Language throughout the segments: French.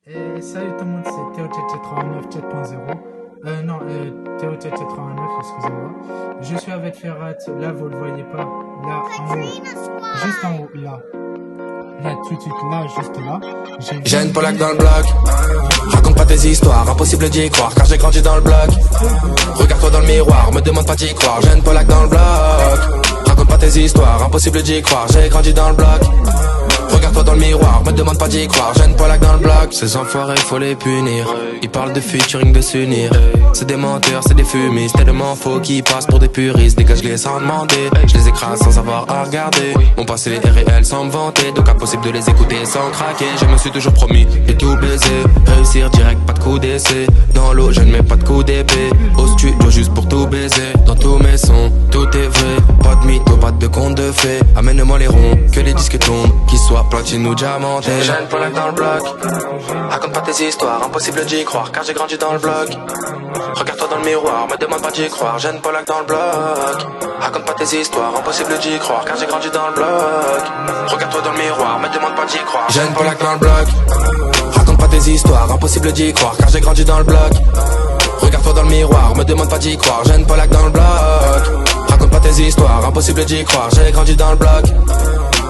Et salut tout le monde, c'est Théo89 7.0. Théo 89, excusez-moi. Je suis avec Ferrat, là vous le voyez pas, là en haut, juste en haut, là. Là tout de suite, là, juste là. J'ai une Polak dans le bloc. Raconte pas tes histoires, impossible d'y croire car j'ai grandi dans le bloc. Regarde-toi dans le miroir, me demande pas d'y croire. J'ai une Polak dans le bloc. Raconte pas tes histoires, impossible d'y croire. J'ai grandi dans le bloc. Regarde-toi dans le miroir, me demande pas d'y croire. J'ai une Polak dans le bloc. Ces enfoirés, faut les punir. Ils parlent de featuring, de s'unir. C'est des menteurs, c'est des fumistes. Tellement faux qu'ils passent pour des puristes. Dégage-les sans demander. Je les écrase sans avoir à regarder. Mon passé est réel sans me vanter. Donc impossible de les écouter sans craquer. Je me suis toujours promis de tout baiser. Réussir direct, pas de coup d'essai. Dans l'eau, je ne mets pas de coup d'épée. Au studio juste pour tout baiser. Dans tous mes sons, tout est vrai. Pas de mytho, pas de conte de fées. Amène-moi les ronds, que les disques tournent. Qu'ils soient platine ou diamantés. J'ai une Polak dans le bloc. Raconte pas tes histoires, impossible d'y croire car j'ai grandi dans le bloc. Regarde-toi dans le miroir, me demande pas d'y croire. J'ai une Polak dans le bloc. Raconte pas tes histoires, impossible d'y croire car j'ai grandi dans le bloc. Regarde-toi dans le miroir, me demande pas d'y croire. J'ai une Polak dans le bloc. Raconte pas tes histoires, impossible d'y croire car j'ai grandi dans le bloc. Regarde-toi dans le miroir, me demande pas d'y croire. J'ai une Polak dans le bloc. Raconte pas tes histoires, impossible d'y croire. J'ai grandi dans le bloc.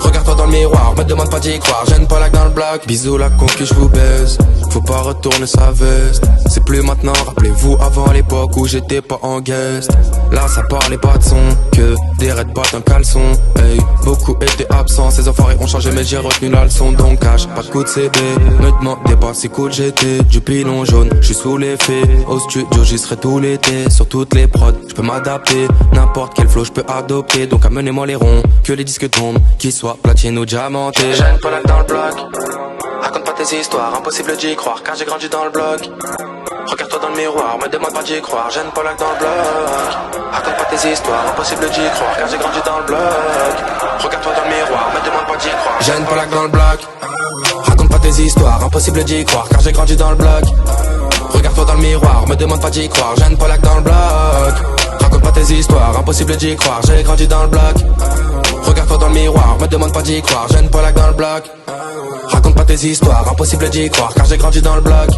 Regarde-toi dans le miroir, me demande pas d'y croire. J'ai une Polak dans le bloc. Bisous la conquis, je vous baise. Faut pas retourner sa veste. C'est plus maintenant, rappelez-vous avant l'époque où j'étais pas en guest. Là ça parlait pas de son, que des red pas un caleçon. Hey, beaucoup étaient absents, ces enfoirés ont changé mais j'ai retenu la leçon. Donc cash, pas de coup de CB. Me demandez pas si cool j'étais. Du pilon jaune, je suis sous l'effet. Au studio j'y serai tout l'été. Sur toutes les prods, je peux m'adapter. N'importe quel flow je peux adopter. Donc amenez-moi les ronds, que les disques tombent. Qu'ils soient platine ou diamantés. J'ai une Polak dans le bloc. Raconte pas tes histoires, impossible d'y croire car j'ai grandi dans le bloc. Regarde-toi dans le miroir, me demande pas d'y croire. J'ai une Polak dans le bloc. Raconte pas tes histoires, impossible d'y croire car j'ai grandi dans le bloc. Regarde-toi dans le miroir, me demande pas d'y croire. J'ai une Polak dans le bloc. Raconte pas tes histoires, impossible d'y croire car j'ai grandi dans le bloc. Regarde-toi dans le miroir, me demande pas d'y croire. J'ai une Polak dans le bloc. Raconte pas tes histoires, impossible d'y croire. J'ai grandi dans le bloc. Regarde-toi dans le miroir, me demande pas d'y croire. J'ai une Polak dans le bloc. Raconte pas tes histoires, impossible d'y croire car j'ai grandi dans le bloc.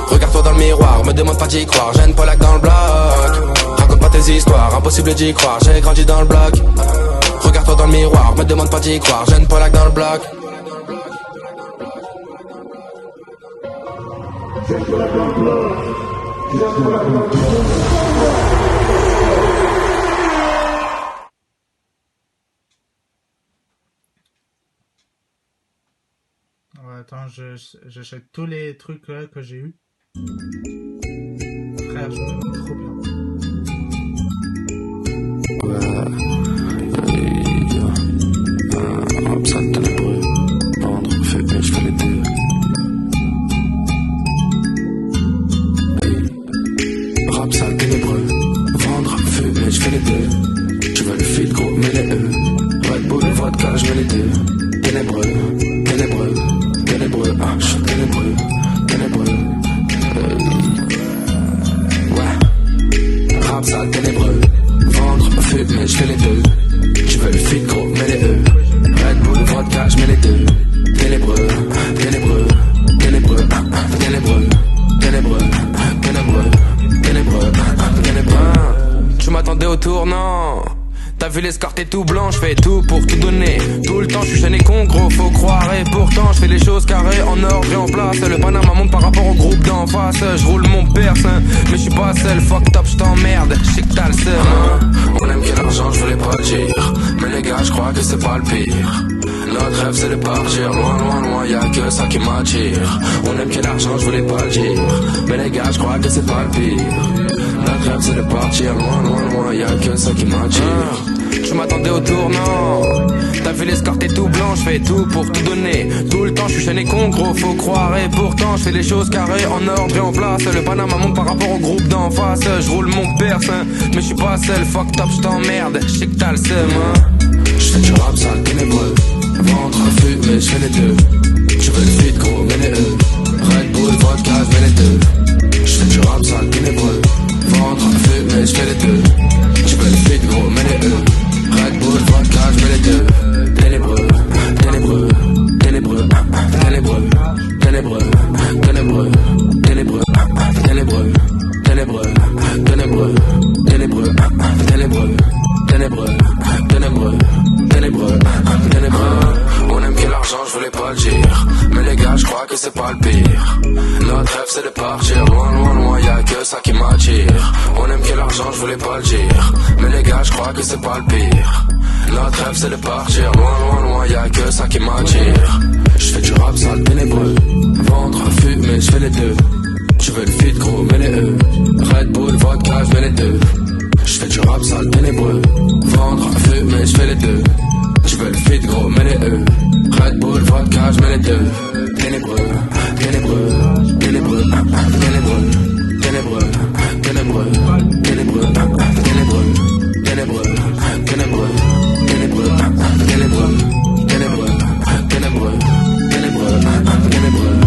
Regarde-toi dans le miroir, me demande pas d'y croire. J'ai une Polak dans le bloc. Raconte pas tes histoires, impossible d'y croire. J'ai grandi dans le bloc. Regarde-toi dans le miroir, me demande pas d'y croire. J'ai une Polak dans le bloc. Ouais, attends, j'achète tous les trucs là que j'ai eu. Frère, je me mets trop bien. Hop, ça ténébreux. Vendre, fumer, je fais les deux. Rap sale ténébreux. Vendre, fumer, je fais les deux. Tu veux le feed gros, mets les E. Red Bull, vodka, je mets les deux. Ténébreux, ténébreux, ténébreux, ah, je suis ténébreux, ténébreux. Ouais. Rap sale ténébreux. Vendre, fumer, je fais les deux. Tu veux le feed gros, mets les E. Red Bull, vodka, je mets les deux. Ténébreux, ténébreux, ténébreux, ténébreux, ténébreux, ténébreux, ténébreux, ténébreux. Tu m'attendais au tournant. T'as vu l'escorte est tout blanc, je fais tout pour tout donner. Tout le temps je suis jeune et con, gros, faut croire. Et pourtant je fais les choses carrées en ordre et en place. Le Panama monte par rapport au groupe d'en face. Je roule mon perse, mais je suis pas seul. Fuck top, je t'emmerde, je sais que t'as le seum. On aime que l'argent, je voulais pas le dire. Mais les gars, je crois que c'est pas le pire. Notre rêve c'est de partir loin, loin, loin, y'a que ça qui m'attire. On aime que l'argent, je voulais pas le dire. Mais les gars, je crois que c'est pas le pire. Notre rêve c'est de partir loin, loin, loin, y'a que ça qui m'attire. Tu m'attendais au tournant. T'as vu l'escorte est tout blanc, je fais tout pour tout donner. Tout le temps je suis jeune et con, gros, faut croire. Et pourtant je fais les choses carrées en ordre et en place. Le Panama monte par rapport au groupe d'en face. Je roule mon perse, mais je suis pas seul. Fuck top, je t'emmerde, je sais que t'as le seum. Je fais du rap sale ténébreux. Ventre, fumer, je fais les deux. Tu veux le feed gros, mets les E. Red Bull, vodka, je mets les deux. Je fais du rap sale ténébreux. Ventre, fumer, je fais les deux. Tu veux le feed gros, mets les E. Red Bull, vodka, je mets les deux. Ténébreux, ténébreux, ténébreux, ténébreux, ténébreux, c'est pas le pire. Notre rêve c'est de partir loin, loin, loin, y'a que ça qui m'attire. On aime que l'argent, je voulais pas le dire, mais les gars, je crois que c'est pas le pire. Notre rêve c'est de partir loin, loin, loin, y'a que ça qui m'attire. Je fais du rap sale ténébreux, vendre, fumer, je fais les deux. Tu veux le feed gros, mais les E. Red Bull, vodka, je mets les deux. Je fais du rap sale ténébreux, vendre, fumer, je fais les deux. Tu veux le feed gros, mais les E. Red Bull, vodka, je mets les deux. Ténébreux, ténébreux, ténébreux, ténébreux, ténébreux, ténébreux, ténébreux, ténébreux, ténébreux, ténébreux, ténébreux, ténébreux, ténébreux, ténébreux, ténébreux.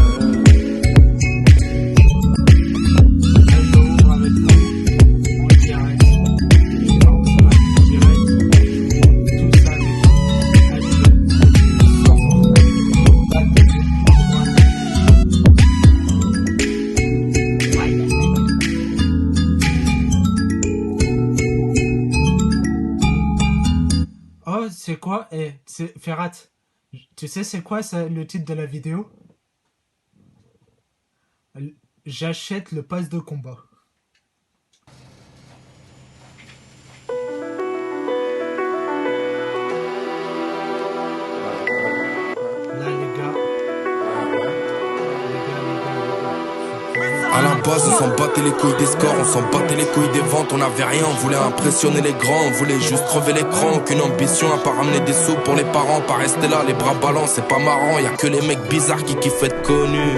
C'est quoi? C'est Ferrat. Tu sais c'est quoi ça, le titre de la vidéo? J'achète le pass de combat. Là les gars. À la base on s'en battait les couilles des scores, on s'en battait les couilles des ventes, on avait rien, on voulait impressionner les grands, on voulait juste crever l'écran, aucune ambition à pas ramener des sous pour les parents, pas rester là les bras ballants, c'est pas marrant, y'a que les mecs bizarres qui kiffent être connus.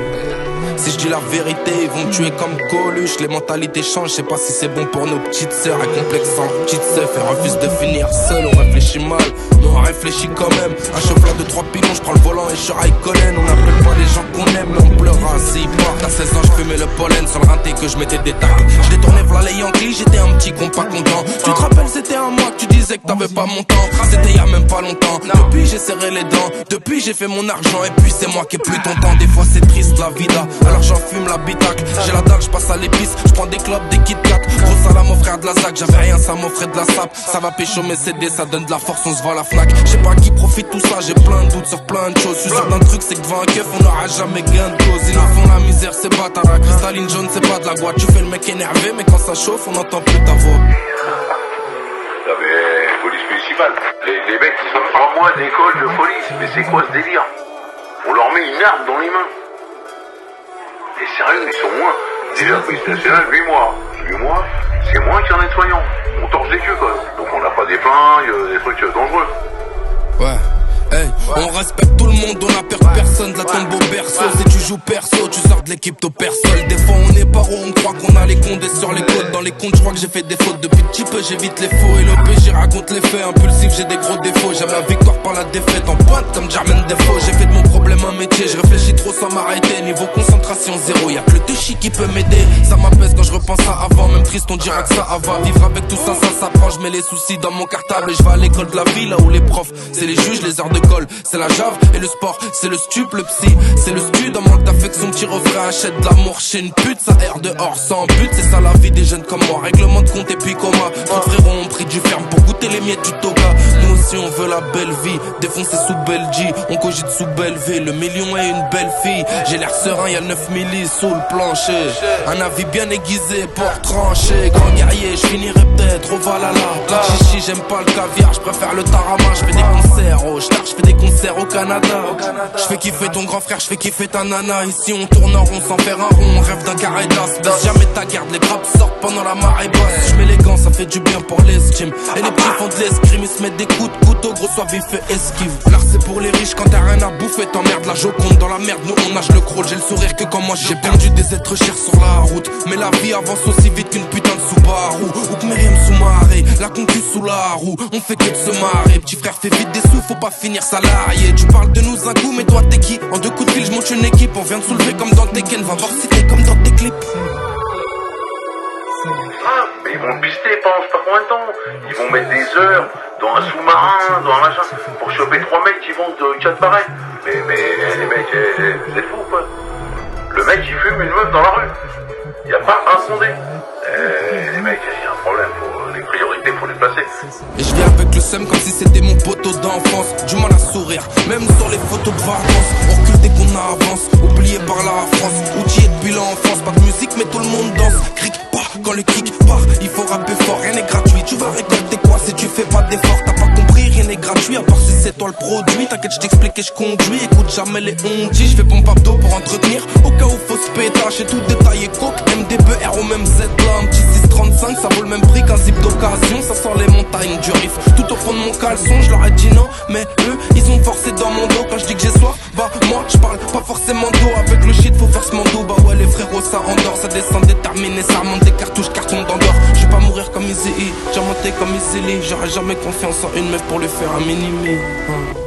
Si je dis la vérité, ils vont me tuer comme Coluche. Les mentalités changent, je sais pas si c'est bon pour nos petites sœurs. Et complexes en petites sœurs, et refuse de finir seul. On réfléchit mal, mais on réfléchit quand même. Un chauffeur de 3 pilons, je prends le volant et je Raikkonen. On appelle pas les gens qu'on aime, mais on pleura s'ils partent. À 16 ans, je fumais le pollen sur le rinté que je mettais des tartes. Je détournais v'là les Yankees, j'étais un petit con pas content. Tu te rappelles, c'était un mois que tu disais que t'avais pas mon temps. C'était y a même pas longtemps. Depuis, j'ai serré les dents. Depuis, j'ai fait mon argent. Et puis, c'est moi qui ai plus ton temps. Des fois, c'est triste la vida. Alors j'en fume la bitacle. J'ai la dalle, je passe à l'épice. Je prends des clopes, des Kit Kat. Gros salam au frère de la Zac. J'avais rien, ça m'offrait de la sape. Ça va pécho mes CD, ça donne de la force, on se voit à la Fnac. Je sais pas qui profite tout ça, j'ai plein de doutes sur plein de choses. Je suis sûr d'un truc, c'est que devant un keuf, on n'aura jamais gain de cause. Ils nous font la misère, c'est bâtard. La cristalline jaune, c'est pas de la boîte. Tu fais le mec énervé, mais quand ça chauffe, on n'entend plus ta voix. Police municipale. Les mecs, ils ont 3 mois d'école de police. Mais c'est quoi ce délire? On leur met une arme dans les mains. Et sérieux, ils sont moins. Déjà, police nationale, 8 mois. 8 mois, c'est moins qu'un aide-soignant. On torche des queues, quoi. Donc on n'a pas des flingues, des trucs dangereux. Ouais. Hey, on respecte tout le monde, on a peur de personne, de la tombe au berceau. Si tu joues perso, tu sors de l'équipe au perso. Des fois on est paro, on croit qu'on a les condés sur les côtes. Dans les comptes, je crois que j'ai fait des fautes. Depuis petit peu, j'évite les faux. Et le PG raconte les faits, impulsif, j'ai des gros défauts. J'aime la victoire par la défaite, en pointe comme Jermaine Defoe. J'ai fait de mon problème un métier, je réfléchis trop sans m'arrêter. Niveau concentration zéro, y'a que le touchy qui peut m'aider. Ça m'apaise quand je repense à avant, même triste on dira que ça va. Vivre avec tout ça, ça s'apprend. Je mets les soucis dans mon cartable et je vais à l'école de la ville, là où les profs, c'est les juges, les heures de colle, c'est la jave et le sport, c'est le stup, le psy, c'est le stud. En manque d'affection, petit refrain, achète de l'amour chez une pute, ça erre dehors sans but, c'est ça la vie des jeunes comme moi. Règlement de compte et puis coma. Trop de frérots ont pris du ferme pour goûter les miettes du toga. Nous aussi on veut la belle vie, défoncé sous Belgique, on cogite sous Belleville. Le million est une belle fille, j'ai l'air serein, y'a 9 millis sous le plancher. Un avis bien aiguisé pour trancher. Grand guerrier, je finirai peut-être au Valhalla. Chichi, j'aime pas le caviar, je préfère le tarama. Je fais des concerts au Star, je fais des concerts au Canada. Je fais kiffer ton grand frère, je fais kiffer ta nana. Ici on tourne en rond sans faire un rond, on rêve d'un carré d'as. Baisse jamais ta garde, les grappes sortent pendant la marée basse. Je mets les gants, ça fait du bien pour l'estime. Et les petits font de l'escrime, ils se mettent des coups de couteau, gros soit vif et esquive. L'art c'est pour les riches, quand t'as rien à bouffer, t'emmerdes la Joconde dans la merde. Nous on nage le crawl, j'ai le sourire que quand moi j'ai perdu des êtres chers sur la route. Mais la vie avance aussi vite qu'une putain de Subaru. Ou que Myriam sous-marée, la concu sous la roue. On fait que de se marrer, petit frère fait vite des sous, faut pas finir salarié. Tu parles de nous un coup, mais toi t'es qui? En 2 coups de fil, je monte une équipe, on vient de soulever comme dans Tekken. Va voir si t'es comme dans tes clips. Ah, mais ils vont le pister pendant je sais pas combien de temps. Ils vont mettre des heures dans un sous-marin, dans un machin, pour choper 3 mecs qui vendent 4 pareils. Mais les mecs, vous êtes fous ou quoi? Le mec il fume une meuf dans la rue. Il n'y a pas un sondé. Les mecs, il y a un problème. Les priorités, faut les placer. Et je viens avec le seum comme si c'était mon poteau d'enfance. Du mal à sourire, même sur les photos de vacances. On recule dès qu'on avance, oublié par la France. Outillé depuis l'enfance, pas de musique mais tout le monde danse. Cric pas quand le kick part, il faut rapper fort, rien n'est gratuit. Tu vas récolter quoi si tu fais pas d'effort? T'as pas compris, rien n'est gratuit à part si c'est toi le produit. T'inquiète, je t'explique et je conduis. Écoute jamais les ondis, je fais pompe abdos pour entretenir. Au cas où faut se pétage, j'ai tout détaillé. Coke, MDB, R au même Z là, un petit 635, ça vaut le même prix qu'un zip d'occasion. Ça sort les montagnes du riff, tout au fond de mon caleçon. Je leur ai dit non, mais eux, ils ont forcé dans mon dos. Quand je dis que j'ai soif, bah moi je parle pas forcément d'eau. Avec le shit faut faire ce mando. Bah ouais les frérots ça endort, ça descend déterminé, ça remonte des cartouches, carton d'endort. Je vais pas mourir comme Easy, j'ai monté comme Easy. J'aurais jamais confiance en une meuf pour lui faire un mini-me.